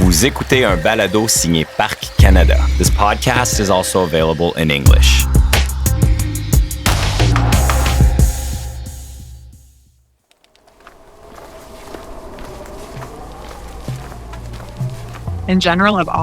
Vous écoutez un balado signé Parcs Canada. This podcast is also available in English.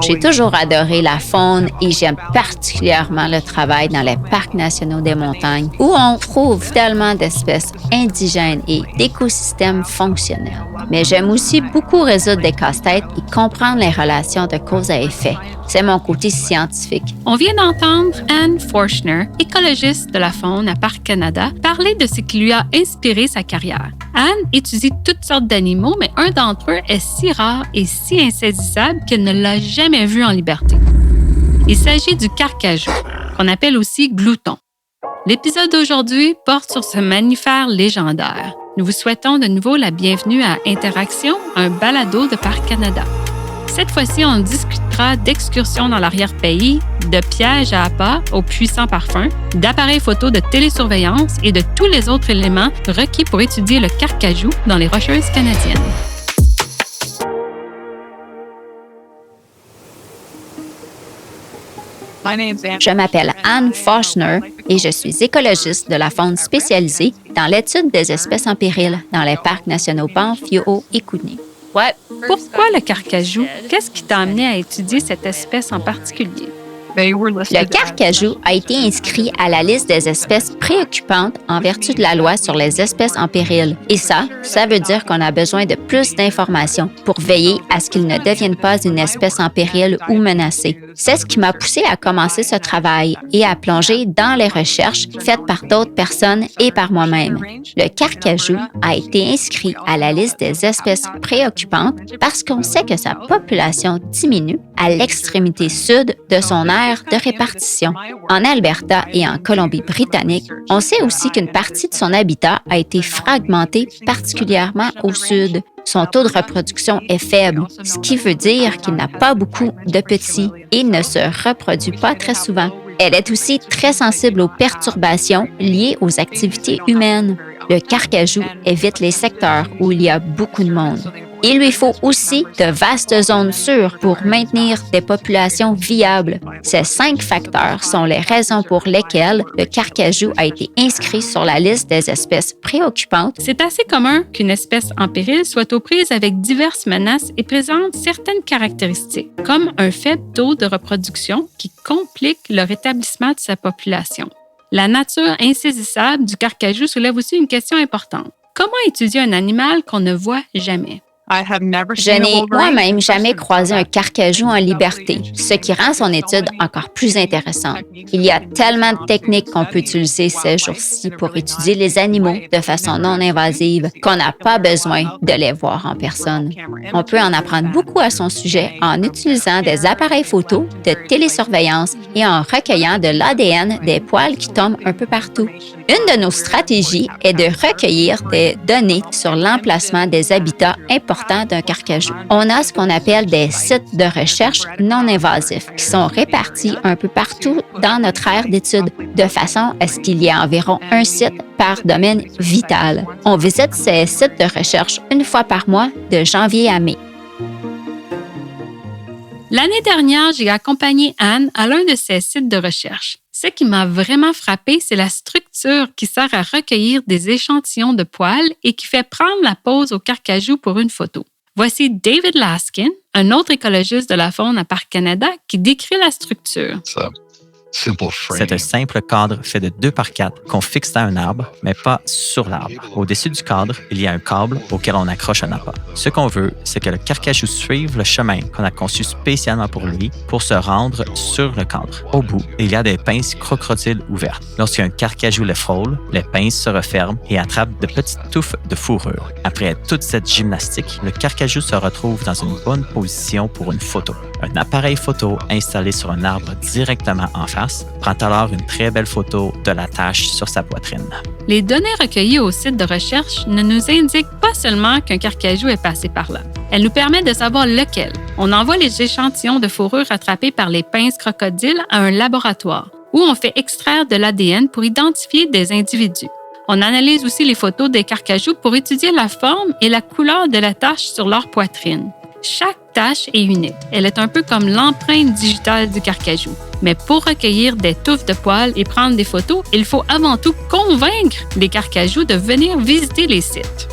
J'ai toujours adoré la faune et j'aime particulièrement le travail dans les parcs nationaux des montagnes où on trouve tellement d'espèces indigènes et d'écosystèmes fonctionnels. Mais j'aime aussi beaucoup résoudre des casse-têtes et comprendre les relations de cause à effet. C'est mon côté scientifique. On vient d'entendre Anne Forshner, écologiste de la faune à Parcs Canada, parler de ce qui lui a inspiré sa carrière. Anne étudie toutes sortes d'animaux, mais un d'entre eux est si rare et si insaisissable qu'elle ne l'a jamais vu en liberté. Il s'agit du carcajou, qu'on appelle aussi glouton. L'épisode d'aujourd'hui porte sur ce mammifère légendaire. Nous vous souhaitons de nouveau la bienvenue à Interaction, un balado de Parcs Canada. Cette fois-ci, on discutera d'excursions dans l'arrière-pays, de pièges à appât aux puissants parfums, d'appareils photo de télésurveillance et de tous les autres éléments requis pour étudier le carcajou dans les Rocheuses canadiennes. Je m'appelle Anne Forshner et je suis écologiste de la faune spécialisée dans l'étude des espèces en péril dans les parcs nationaux Banff, Yoho et Kootenay. Pourquoi le carcajou? Qu'est-ce qui t'a amené à étudier cette espèce en particulier? Le carcajou a été inscrit à la liste des espèces préoccupantes en vertu de la loi sur les espèces en péril. Et ça veut dire qu'on a besoin de plus d'informations pour veiller à ce qu'il ne devienne pas une espèce en péril ou menacée. C'est ce qui m'a poussé à commencer ce travail et à plonger dans les recherches faites par d'autres personnes et par moi-même. Le carcajou a été inscrit à la liste des espèces préoccupantes parce qu'on sait que sa population diminue à l'extrémité sud de son aire de répartition. En Alberta et en Colombie-Britannique, on sait aussi qu'une partie de son habitat a été fragmentée, particulièrement au sud. Son taux de reproduction est faible, ce qui veut dire qu'il n'a pas beaucoup de petits et ne se reproduit pas très souvent. Elle est aussi très sensible aux perturbations liées aux activités humaines. Le carcajou évite les secteurs où il y a beaucoup de monde. Il lui faut aussi de vastes zones sûres pour maintenir des populations viables. Ces 5 facteurs sont les raisons pour lesquelles le carcajou a été inscrit sur la liste des espèces préoccupantes. C'est assez commun qu'une espèce en péril soit aux prises avec diverses menaces et présente certaines caractéristiques, comme un faible taux de reproduction qui complique le rétablissement de sa population. La nature insaisissable du carcajou soulève aussi une question importante. Comment étudier un animal qu'on ne voit jamais? Je n'ai moi-même jamais croisé un carcajou en liberté, ce qui rend son étude encore plus intéressante. Il y a tellement de techniques qu'on peut utiliser ces jours-ci pour étudier les animaux de façon non invasive qu'on n'a pas besoin de les voir en personne. On peut en apprendre beaucoup à son sujet en utilisant des appareils photo, de télésurveillance et en recueillant de l'ADN des poils qui tombent un peu partout. Une de nos stratégies est de recueillir des données sur l'emplacement des habitats importants d'un carcajou. On a ce qu'on appelle des sites de recherche non invasifs qui sont répartis un peu partout dans notre aire d'étude, de façon à ce qu'il y ait environ un site par domaine vital. On visite ces sites de recherche une fois par mois, de janvier à mai. L'année dernière, j'ai accompagné Anne à l'un de ces sites de recherche. Ce qui m'a vraiment frappé, c'est la structure qui sert à recueillir des échantillons de poils et qui fait prendre la pose au carcajou pour une photo. Voici David Laskin, un autre écologiste de la faune à Parcs Canada, qui décrit la structure. C'est un simple cadre fait de 2x4 qu'on fixe à un arbre, mais pas sur l'arbre. Au-dessus du cadre, il y a un câble auquel on accroche un appât. Ce qu'on veut, c'est que le carcajou suive le chemin qu'on a conçu spécialement pour lui pour se rendre sur le cadre. Au bout, il y a des pinces crocodiles ouvertes. Lorsqu'un carcajou les frôle, les pinces se referment et attrapent de petites touffes de fourrure. Après toute cette gymnastique, le carcajou se retrouve dans une bonne position pour une photo. Un appareil photo installé sur un arbre directement en face prend alors une très belle photo de la tache sur sa poitrine. Les données recueillies au site de recherche ne nous indiquent pas seulement qu'un carcajou est passé par là. Elles nous permettent de savoir lequel. On envoie les échantillons de fourrure attrapés par les pinces crocodiles à un laboratoire où on fait extraire de l'ADN pour identifier des individus. On analyse aussi les photos des carcajous pour étudier la forme et la couleur de la tache sur leur poitrine. Chaque tache et unique. Elle est un peu comme l'empreinte digitale du carcajou. Mais pour recueillir des touffes de poils et prendre des photos, il faut avant tout convaincre les carcajous de venir visiter les sites.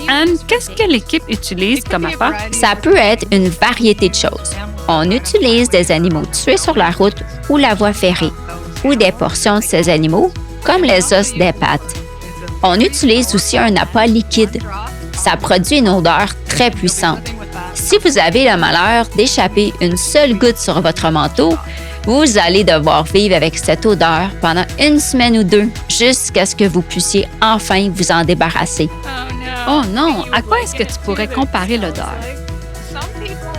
Anne, qu'est-ce que l'équipe utilise comme appât? Ça peut être une variété de choses. On utilise des animaux tués sur la route ou la voie ferrée, ou des portions de ces animaux, comme les os des pattes. On utilise aussi un appât liquide. Ça produit une odeur très puissante. Si vous avez le malheur d'échapper une seule goutte sur votre manteau, vous allez devoir vivre avec cette odeur pendant une semaine ou deux, jusqu'à ce que vous puissiez enfin vous en débarrasser. Oh non, à quoi est-ce que tu pourrais comparer l'odeur?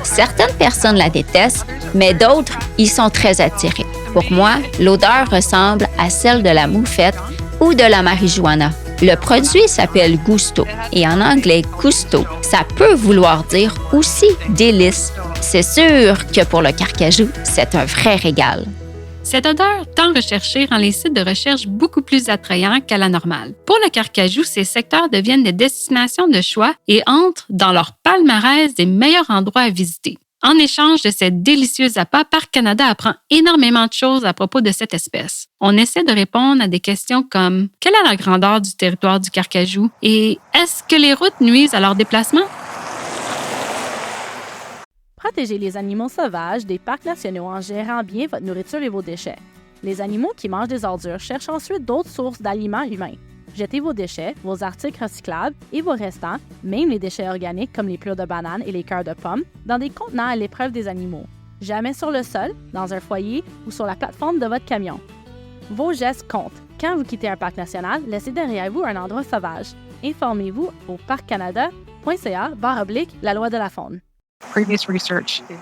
Certaines personnes la détestent, mais d'autres y sont très attirées. Pour moi, l'odeur ressemble à celle de la moufette ou de la marijuana. Le produit s'appelle gusto et en anglais gusto, ça peut vouloir dire aussi délice. C'est sûr que pour le carcajou, c'est un vrai régal. Cette odeur tant recherchée rend les sites de recherche beaucoup plus attrayants qu'à la normale. Pour le carcajou, ces secteurs deviennent des destinations de choix et entrent dans leur palmarès des meilleurs endroits à visiter. En échange de cette délicieuse appât, Parc Canada apprend énormément de choses à propos de cette espèce. On essaie de répondre à des questions comme « Quelle est la grandeur du territoire du carcajou? » et « Est-ce que les routes nuisent à leur déplacement? » Protégez les animaux sauvages des parcs nationaux en gérant bien votre nourriture et vos déchets. Les animaux qui mangent des ordures cherchent ensuite d'autres sources d'aliments humains. Jetez vos déchets, vos articles recyclables et vos restants, même les déchets organiques comme les plures de bananes et les cœurs de pommes, dans des contenants à l'épreuve des animaux. Jamais sur le sol, dans un foyer ou sur la plateforme de votre camion. Vos gestes comptent. Quand vous quittez un parc national, laissez derrière vous un endroit sauvage. Informez-vous au parccanada.ca/la loi de la faune.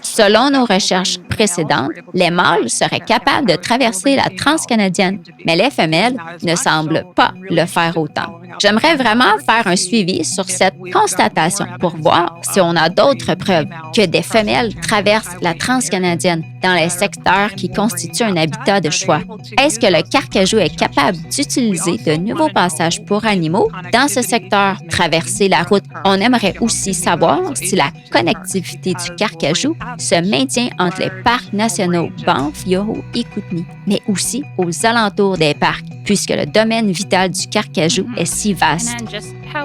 Selon nos recherches précédentes, les mâles seraient capables de traverser la transcanadienne, mais les femelles ne semblent pas le faire autant. J'aimerais vraiment faire un suivi sur cette constatation pour voir si on a d'autres preuves que des femelles traversent la transcanadienne dans les secteurs qui constituent un habitat de choix. Est-ce que le carcajou est capable d'utiliser de nouveaux passages pour animaux dans ce secteur? Traverser la route, on aimerait aussi savoir si la connectivité du carcajou se maintient entre les parcs nationaux Banff, Yoho et Kootenay, mais aussi aux alentours des parcs, puisque le domaine vital du carcajou est si vaste.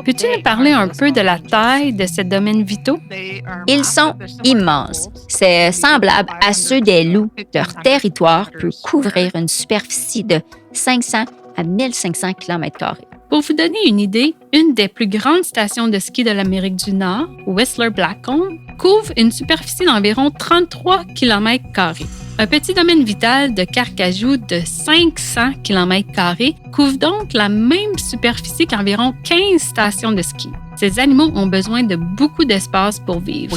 Peux-tu nous parler un peu de la taille de ces domaines vitaux? Ils sont immenses. C'est semblable à ceux des loups. Leur territoire peut couvrir une superficie de 500 à 1500 km². Pour vous donner une idée, une des plus grandes stations de ski de l'Amérique du Nord, Whistler Blackcomb, couvre une superficie d'environ 33 km². Un petit domaine vital de carcajou de 500 km² couvre donc la même superficie qu'environ 15 stations de ski. Ces animaux ont besoin de beaucoup d'espace pour vivre.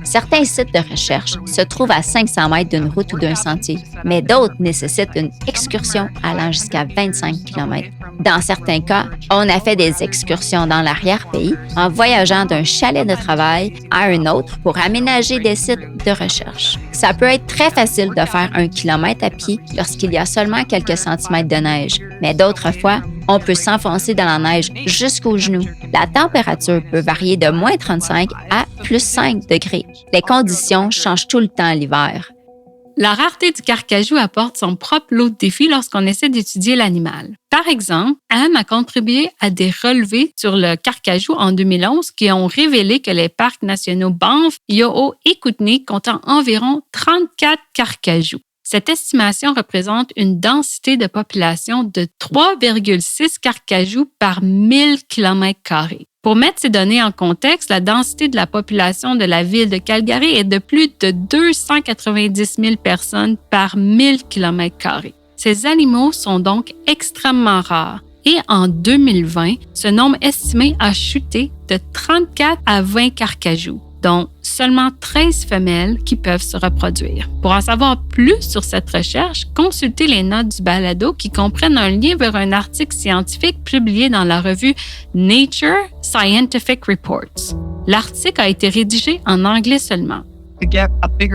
Certains sites de recherche se trouvent à 500 mètres d'une route ou d'un sentier, mais d'autres nécessitent une excursion allant jusqu'à 25 km. Dans certains cas, on a fait des excursions dans l'arrière-pays en voyageant d'un chalet de travail à un autre pour aménager des sites de recherche. Ça peut être très facile de faire 1 kilomètre à pied lorsqu'il y a seulement quelques centimètres de neige, mais d'autres fois, on peut s'enfoncer dans la neige jusqu'aux genoux. La température peut varier de moins 35 à plus 5 degrés. Les conditions changent tout le temps l'hiver. La rareté du carcajou apporte son propre lot de défis lorsqu'on essaie d'étudier l'animal. Par exemple, Anne a contribué à des relevés sur le carcajou en 2011 qui ont révélé que les parcs nationaux Banff, Yoho et Kootenay comptent environ 34 carcajous. Cette estimation représente une densité de population de 3,6 carcajous par 1000 km². Pour mettre ces données en contexte, la densité de la population de la ville de Calgary est de plus de 290 000 personnes par 1000 km². Ces animaux sont donc extrêmement rares. Et en 2020, ce nombre estimé a chuté de 34 à 20 carcajous, dont seulement 13 femelles qui peuvent se reproduire. Pour en savoir plus sur cette recherche, consultez les notes du balado qui comprennent un lien vers un article scientifique publié dans la revue Nature Scientific Reports. L'article a été rédigé en anglais seulement.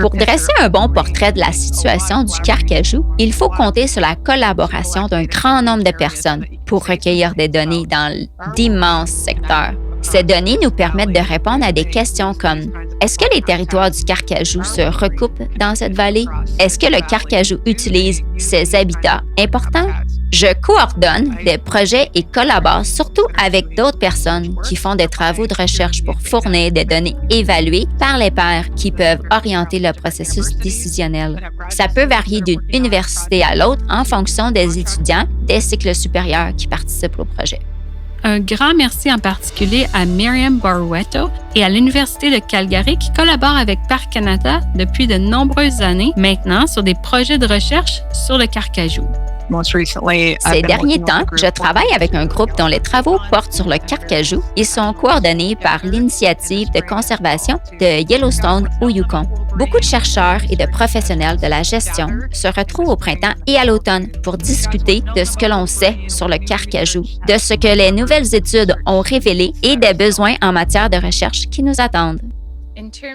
Pour dresser un bon portrait de la situation du carcajou, il faut compter sur la collaboration d'un grand nombre de personnes pour recueillir des données dans d'immenses secteurs. Ces données nous permettent de répondre à des questions comme Est-ce que les territoires du carcajou se recoupent dans cette vallée? Est-ce que le carcajou utilise ses habitats importants? Je coordonne des projets et collabore surtout avec d'autres personnes qui font des travaux de recherche pour fournir des données évaluées par les pairs qui peuvent orienter le processus décisionnel. Ça peut varier d'une université à l'autre en fonction des étudiants des cycles supérieurs qui participent au projet. Un grand merci en particulier à Myriam Barueto et à l'Université de Calgary qui collaborent avec Parcs Canada depuis de nombreuses années maintenant sur des projets de recherche sur le carcajou. Ces derniers temps, je travaille avec un groupe dont les travaux portent sur le carcajou et sont coordonnés par l'Initiative de conservation de Yellowstone au Yukon. Beaucoup de chercheurs et de professionnels de la gestion se retrouvent au printemps et à l'automne pour discuter de ce que l'on sait sur le carcajou, de ce que les nouvelles études ont révélé et des besoins en matière de recherche qui nous attendent.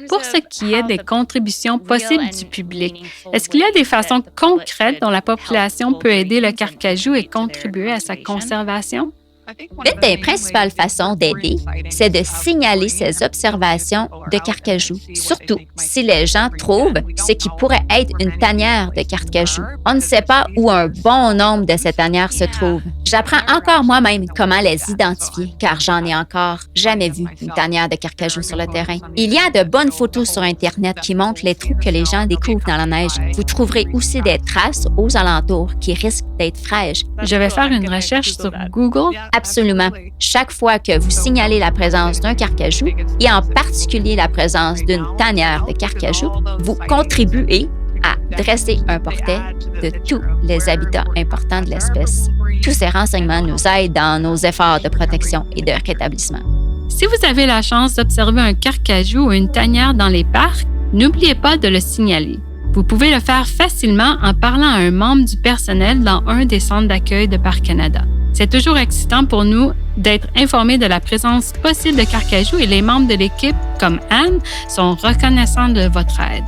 Pour ce qui est des contributions possibles du public, est-ce qu'il y a des façons concrètes dont la population peut aider le carcajou et contribuer à sa conservation? L'une des principales façons d'aider, c'est de signaler ces observations de carcajou, surtout si les gens trouvent ce qui pourrait être une tanière de carcajou. On ne sait pas où un bon nombre de ces tanières se trouvent. J'apprends encore moi-même comment les identifier, car j'en ai encore jamais vu une tanière de carcajou sur le terrain. Il y a de bonnes photos sur Internet qui montrent les trous que les gens découvrent dans la neige. Vous trouverez aussi des traces aux alentours qui risquent d'être fraîches. Je vais faire une recherche sur Google. Absolument. Chaque fois que vous signalez la présence d'un carcajou, et en particulier la présence d'une tanière de carcajou, vous contribuez à dresser un portrait de tous les habitats importants de l'espèce. Tous ces renseignements nous aident dans nos efforts de protection et de rétablissement. Si vous avez la chance d'observer un carcajou ou une tanière dans les parcs, n'oubliez pas de le signaler. Vous pouvez le faire facilement en parlant à un membre du personnel dans un des centres d'accueil de Parcs Canada. C'est toujours excitant pour nous d'être informés de la présence possible de carcajou et les membres de l'équipe, comme Anne, sont reconnaissants de votre aide.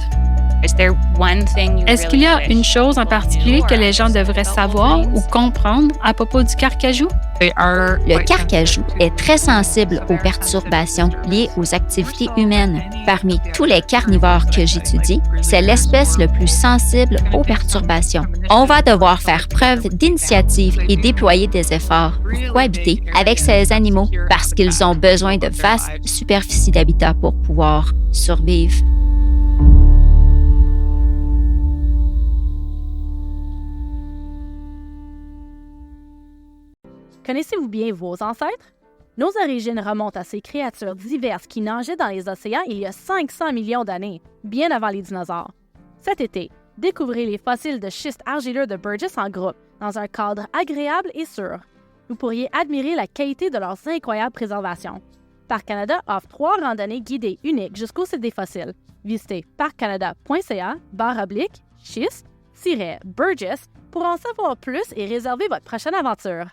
Est-ce qu'il y a une chose en particulier que les gens devraient savoir ou comprendre à propos du carcajou? Le carcajou est très sensible aux perturbations liées aux activités humaines. Parmi tous les carnivores que j'étudie, c'est l'espèce le plus sensible aux perturbations. On va devoir faire preuve d'initiative et déployer des efforts pour cohabiter avec ces animaux parce qu'ils ont besoin de vastes superficies d'habitat pour pouvoir survivre. Connaissez-vous bien vos ancêtres? Nos origines remontent à ces créatures diverses qui nageaient dans les océans il y a 500 millions d'années, bien avant les dinosaures. Cet été, découvrez les fossiles de schiste argileux de Burgess en groupe, dans un cadre agréable et sûr. Vous pourriez admirer la qualité de leurs incroyables préservations. Parcs Canada offre 3 randonnées guidées uniques jusqu'au site des fossiles. Visitez parccanada.ca/schiste-Burgess pour en savoir plus et réserver votre prochaine aventure.